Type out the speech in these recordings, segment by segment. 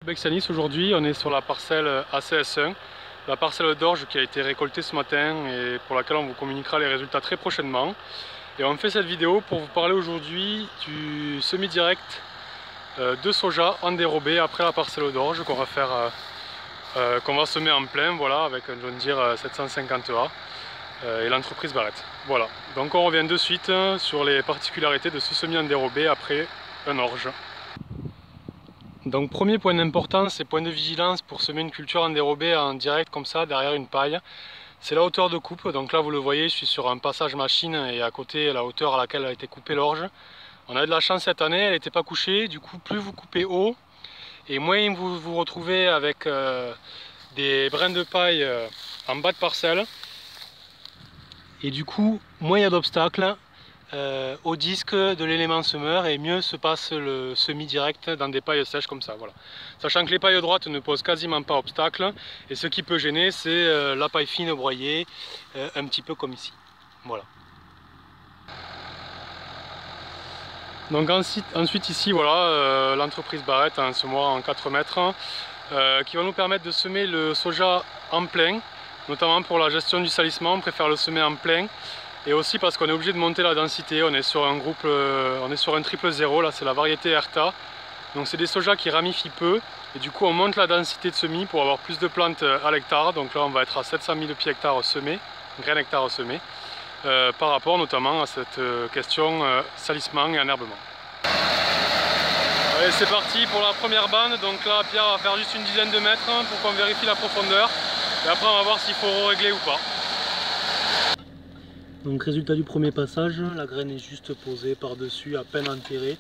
Bexanis, aujourd'hui on est sur la parcelle ACS1, la parcelle d'orge qui a été récoltée ce matin et pour laquelle on vous communiquera les résultats très prochainement. Et on fait cette vidéo pour vous parler aujourd'hui du semi-direct de soja en dérobé après la parcelle d'orge qu'on va faire, qu'on va semer en plein, voilà, avec un John Deere 750A et l'entreprise Barrett. Voilà, donc on revient de suite sur les particularités de ce semis en dérobé après un orge. Donc premier point d'importance et point de vigilance pour semer une culture en dérobé en direct comme ça derrière une paille, c'est la hauteur de coupe. Donc là vous le voyez, je suis sur un passage machine et à côté la hauteur à laquelle a été coupée l'orge. On a de la chance cette année, elle n'était pas couchée, du coup plus vous coupez haut et moins vous vous retrouvez avec des brins de paille en bas de parcelle. Et du coup moins il y a d'obstacles au disque de l'élément semeur et mieux se passe le semis direct dans des pailles sèches comme ça, voilà. Sachant que les pailles droites ne posent quasiment pas obstacle et ce qui peut gêner c'est la paille fine broyée, un petit peu comme ici, voilà. Donc ensuite ici voilà l'entreprise Barrett, un semoir en 4 mètres qui va nous permettre de semer le soja en plein, notamment pour la gestion du salissement. On préfère le semer en plein. Et aussi parce qu'on est obligé de monter la densité, on est sur un groupe, on est sur un triple 0, là c'est la variété Herta. Donc c'est des sojas qui ramifient peu, et du coup on monte la densité de semis pour avoir plus de plantes à l'hectare. Donc là on va être à 700 000 pieds hectares semés, graines hectares semés, par rapport notamment à cette question salissement et enherbement. Allez, c'est parti pour la première bande. Donc là Pierre va faire juste une dizaine de mètres pour qu'on vérifie la profondeur, et après on va voir s'il faut régler ou pas. Donc résultat du premier passage, la graine est juste posée par-dessus, à peine enterrée.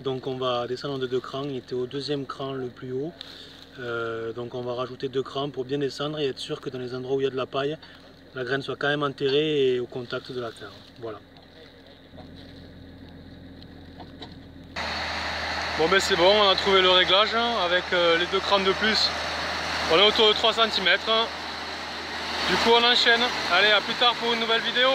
Donc on va descendre de 2 crans, il était au 2e cran le plus haut. Donc on va rajouter 2 crans pour bien descendre et être sûr que dans les endroits où il y a de la paille, la graine soit quand même enterrée et au contact de la terre. Voilà. Bon ben c'est bon, on a trouvé le réglage avec les 2 crans de plus. On est autour de 3 cm. Du coup on enchaîne. Allez, à plus tard pour une nouvelle vidéo.